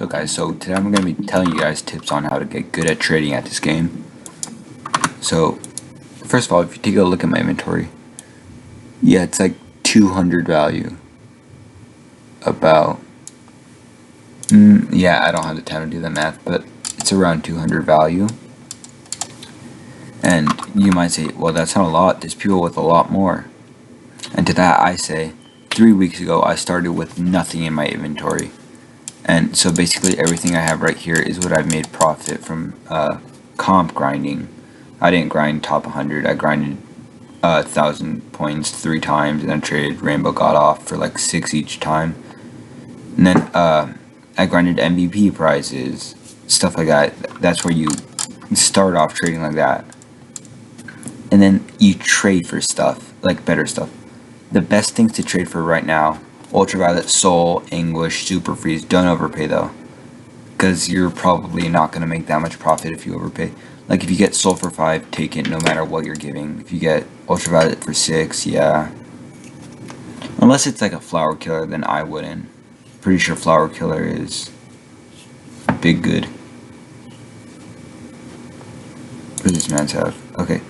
Up guys, so today I'm going to be telling you guys tips on how to get good at trading at this game. So, first of all, if you take a look at my inventory, yeah, it's like 200 value. About, yeah, I don't have the time to do the math, but it's around 200 value. And you might say, well, that's not a lot, there's people with a lot more. And to that I say, 3 weeks ago I started with nothing in my inventory. And so basically everything I have right here is what I've made profit from comp grinding. I didn't grind top 100, I grinded 1,000 points 3 times, and then traded Rainbow God off for like 6 each time. And then I grinded MVP prizes, stuff like that. That's where you start off trading like that. And then you trade for stuff, like better stuff. The best things to trade for right now: Ultraviolet, Soul, Anguish, Super Freeze. Don't overpay though, because you're probably not going to make that much profit if you overpay. Like if you get Soul for 5, take it no matter what you're giving. If you get Ultraviolet for 6, yeah. Unless it's like a Flower Killer, then I wouldn't. Pretty sure Flower Killer is big good. What does this man's have? Okay.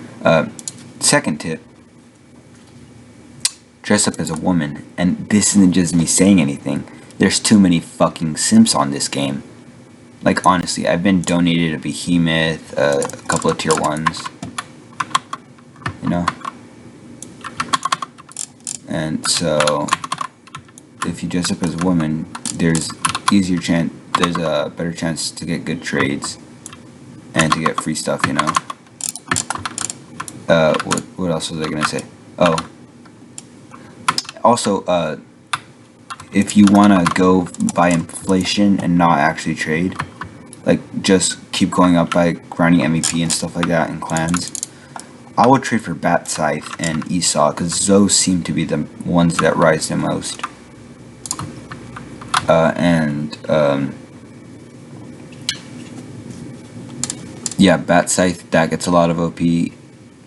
Second tip. Dress up as a woman, and this isn't just me saying anything. There's too many fucking simps on this game. Like honestly, I've been donated a Behemoth, a couple of tier 1s, you know. And so, if you dress up as a woman, there's a better chance to get good trades and to get free stuff, you know. What else was I gonna say? Oh. Also, if you want to go by inflation and not actually trade, like just keep going up by grinding MVP and stuff like that in clans, I would trade for Bat Scythe and Esau, because those seem to be the ones that rise the most. Yeah, Bat Scythe, that gets a lot of OP.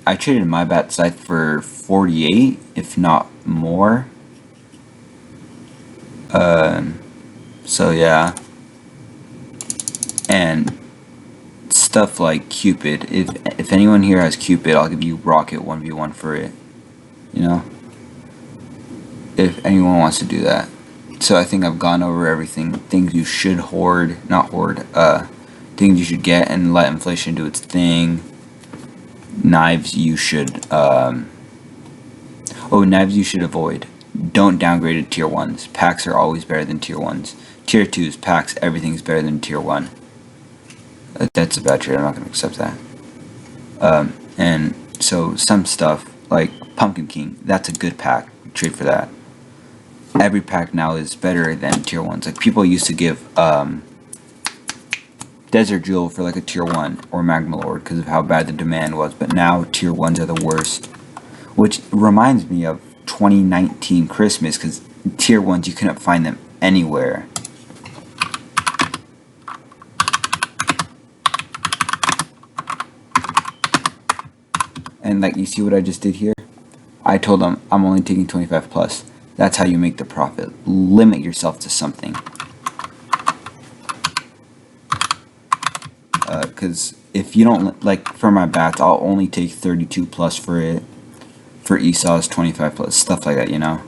I traded my Bat Scythe for 48, if not more. So yeah. And stuff like Cupid. If anyone here has Cupid, I'll give you Rocket 1v1 for it. You know? If anyone wants to do that. So I think I've gone over everything. Things you should hoard, not hoard, things you should get and let inflation do its thing. Knives you should, knives you should avoid. Don't downgrade to tier 1s. Packs are always better than tier 1s. Tier 2s, packs, everything's better than tier 1. That's a bad trade, I'm not going to accept that. And so some stuff, like Pumpkin King, that's a good pack. Trade for that. Every pack now is better than tier 1s. Like people used to give Desert Jewel for like a tier 1 or Magma Lord because of how bad the demand was, but now tier 1s are the worst. Which reminds me of 2019 Christmas, because tier 1s you couldn't find them anywhere. And like, you see what I just did here? I told them I'm only taking 25 plus. That's how you make the profit. Limit yourself to something. Because if you don't, like for my bats, I'll only take 32 plus for it. For Esau's 25 plus, stuff like that, you know.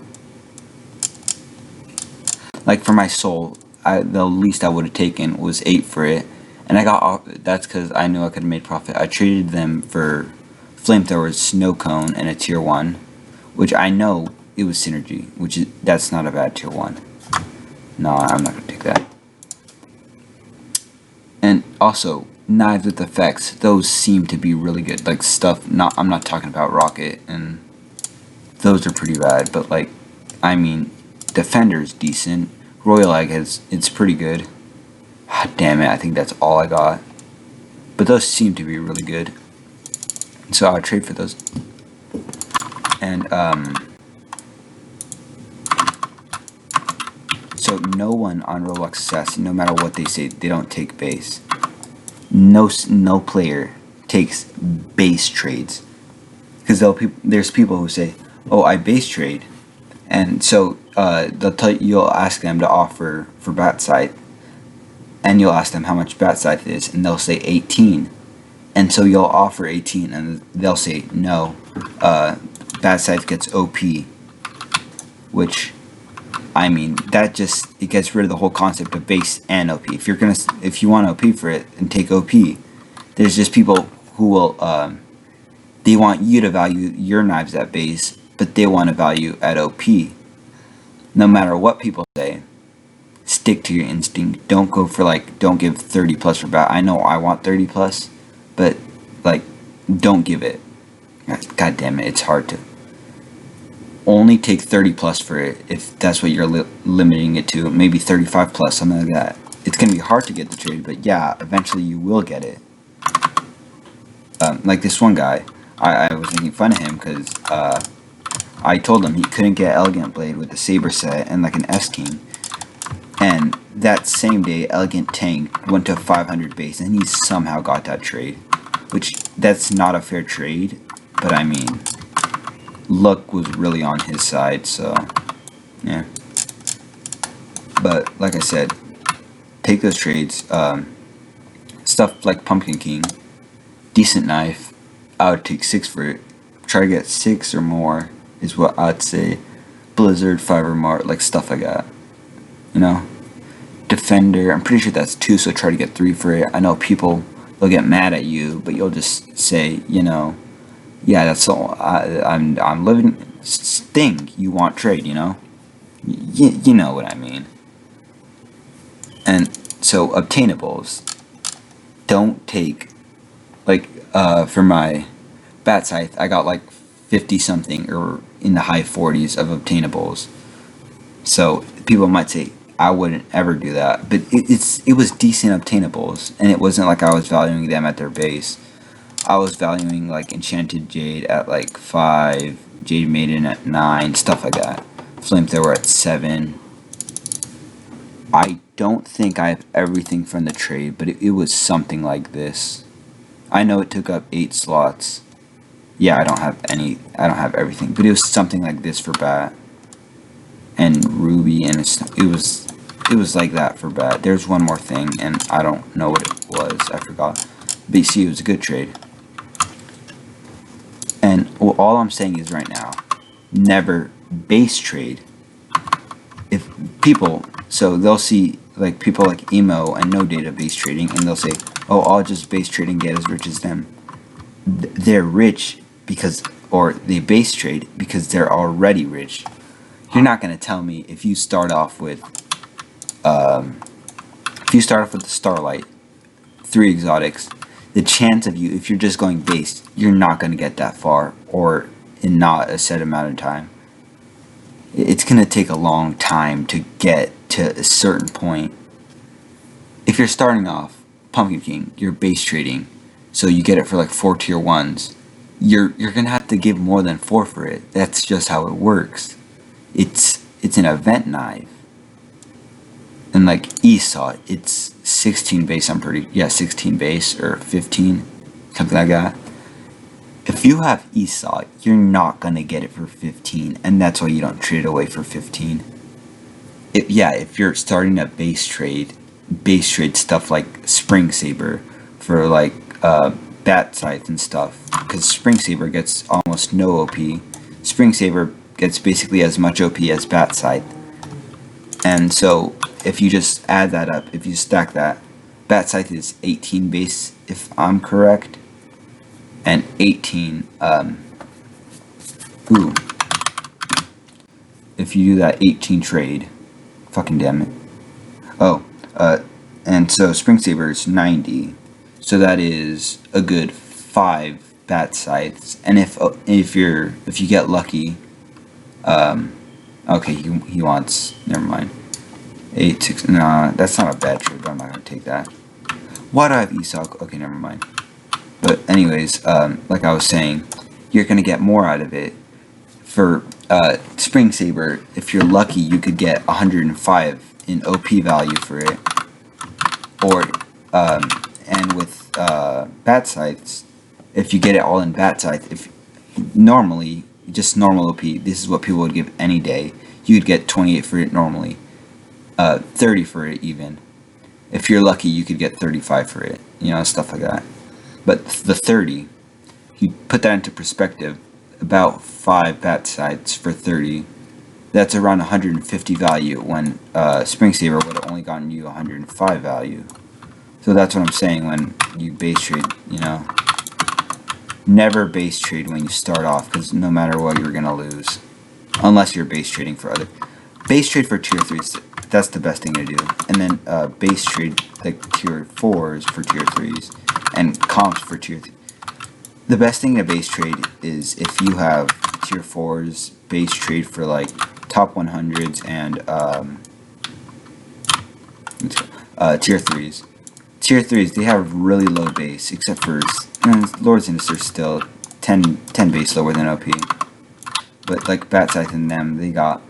Like for my Soul, the least I would have taken was 8 for it, and I got that's because I knew I could have made profit. I traded them for Flamethrowers, Snow Cone, and a tier 1, which I know it was synergy, that's not a bad tier 1. No, I'm not gonna take that. And also knives with effects, those seem to be really good. Like stuff, I'm not talking about Rocket, and those are pretty bad, but like, I mean, Defender's decent. Royal Egg it's pretty good. Damn it, I think that's all I got. But those seem to be really good, so I would trade for those. And so no one on Roblox Success, no matter what they say, they don't take base. No player takes base trades, because there's people who say, oh, I base trade, and so you'll ask them to offer for Bat Scythe, and you'll ask them how much bat scythe is, and they'll say 18. And so you'll offer 18, and they'll say no. Bat scythe gets OP, which, I mean, that just, it gets rid of the whole concept of base and OP. If you want OP for it and take OP, there's just people who will, they want you to value your knives at base, but they want to value at OP. No matter what people say, stick to your instinct. Don't go for don't give 30 plus for bat. I know I want 30 plus, but don't give it. God damn it, it's hard to. Only take 30 plus for it if that's what you're limiting it to. Maybe 35 plus, something like that. It's going to be hard to get the trade, but yeah, eventually you will get it. Like this one guy, I was making fun of him because I told him he couldn't get Elegant Blade with the Saber set and like an S-King. And that same day, Elegant Tank went to 500 base, and he somehow got that trade. Which, that's not a fair trade, but I mean, luck was really on his side, so, yeah. But, like I said, take those trades. Stuff like Pumpkin King, decent knife, I would take 6 for it. Try to get 6 or more, is what I'd say. Blizzard, 5 or more, like stuff like that. You know? Defender, I'm pretty sure that's 2, so try to get 3 for it. I know people, they'll get mad at you, but you'll just say, you know, yeah, that's all. I'm living thing you want trade, you know? You know what I mean. And so obtainables, don't take, for my bat scythe, I got 50 something or in the high 40s of obtainables. So people might say I wouldn't ever do that, but it was decent obtainables, and it wasn't like I was valuing them at their base. I was valuing Enchanted Jade at 5, Jade Maiden at 9, stuff like that. Flamethrower at 7. I don't think I have everything from the trade, but it was something like this. I know it took up 8 slots. Yeah, I don't have everything, but it was something like this for bat and Ruby, and it was like that for bat. There's one more thing, and I don't know what it was. I forgot. But you see, it was a good trade. And all I'm saying is right now, never base trade. If people, so they'll see people like Emo and No Data base trading, and they'll say, oh, I'll just base trade and get as rich as them. They're rich or they base trade because they're already rich. You're not going to tell me if you start off with the Starlight, 3 exotics, the chance of you, if you're just going base, you're not going to get that far, or in not a set amount of time. It's going to take a long time to get to a certain point. If you're starting off Pumpkin King, you're base trading, so you get it for 4 tier 1s. You're going to have to give more than 4 for it. That's just how it works. It's an event knife. And Esau, it's 16 base, 16 base or 15, something like that. If you have Esau, you're not going to get it for 15, and that's why you don't trade it away for 15. If you're starting a base trade stuff like Spring Saber for Bat Scythe and stuff, because Spring Saber gets almost no OP. Spring Saber gets basically as much OP as Bat Scythe. And so if you just add that up, if you stack that, Bat Scythe is 18 base, if I'm correct. And 18, if you do that 18 trade, fucking damn it. Oh, and so Spring Saber is 90, so that is a good 5 Bat Scythes. And if you get lucky, okay, he wants, never mind. 8, 6, nah, that's not a bad trade, but I'm not gonna take that. Why do I have Esau? Okay, never mind. But anyways, like I was saying, you're gonna get more out of it. For Spring Saber, if you're lucky, you could get 105 in OP value for it. Or and with Bat Scythes, if you get it all in Bat Scythe, if normally just normal OP, this is what people would give any day. You'd get 28 for it normally, 30 for it even. If you're lucky, you could get 35 for it, stuff like that. But the 30, you put that into perspective, about 5 bat sites for 30, that's around 150 value when Spring Saver would have only gotten you 105 value. So that's what I'm saying when you base trade, never base trade when you start off, because no matter what, you're going to lose. Unless you're base trading for other. Base trade for tier 3s, that's the best thing to do. And then base trade like tier 4s for tier 3s and comps for tier 3. The best thing to base trade is if you have tier 4s, base trade for like top 100s and tier 3s. Tier 3s, they have really low base, except for Lord's Sinister still 10 base lower than OP. But like Bat Scythe and them, they got,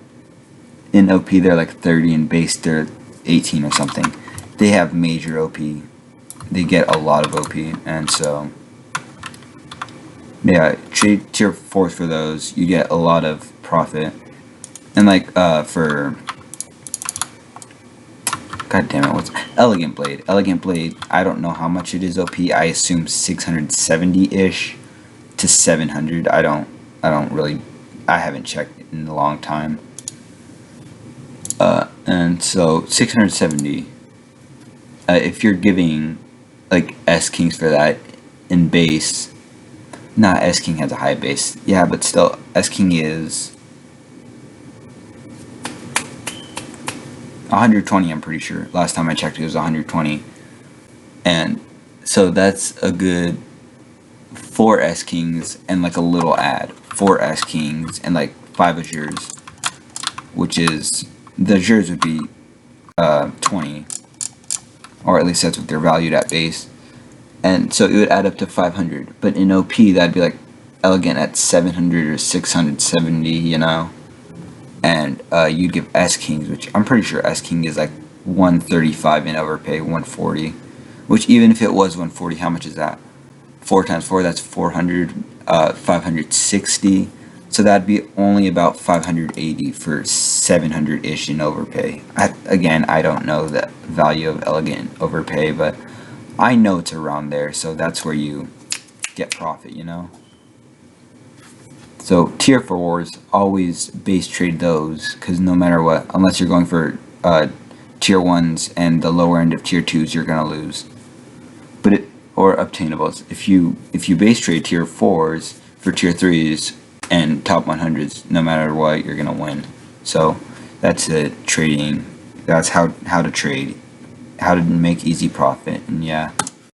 in OP they're like 30 and base they're 18 or something. They have major OP. They get a lot of OP, and so yeah, trade tier 4s for those, you get a lot of profit. And like for, god damn it, what's Elegant Blade? Elegant Blade, I don't know how much it is OP. I assume 670-ish to 700. I don't really, I haven't checked in a long time. And so 670. If you're giving like S Kings for that in base, not S King has a high base, yeah, but still S King is 120, I'm pretty sure. Last time I checked it was 120. And so that's a good 4 S Kings and like a little ad. 4 S Kings and like 5 Azures, which is, the Azures would be 20, or at least that's what they're valued at base. And so it would add up to 500. But in OP, that'd be like Elegant at 700 or 670, and you'd give S Kings, which I'm pretty sure S King is like 135 in overpay, 140, which even if it was 140, how much is that? 4 times 4, that's 400, 560, so that'd be only about 580 for 700-ish in overpay. Again, I don't know the value of Elegant overpay, but I know it's around there, so that's where you get profit, So tier 4s, always base trade those, because no matter what, unless you're going for tier 1s and the lower end of tier 2s, you're gonna lose. But or obtainables. If you base trade tier 4s for tier 3s and top 100s, no matter what, you're gonna win. So that's trading. That's how to trade, how to make easy profit, and yeah.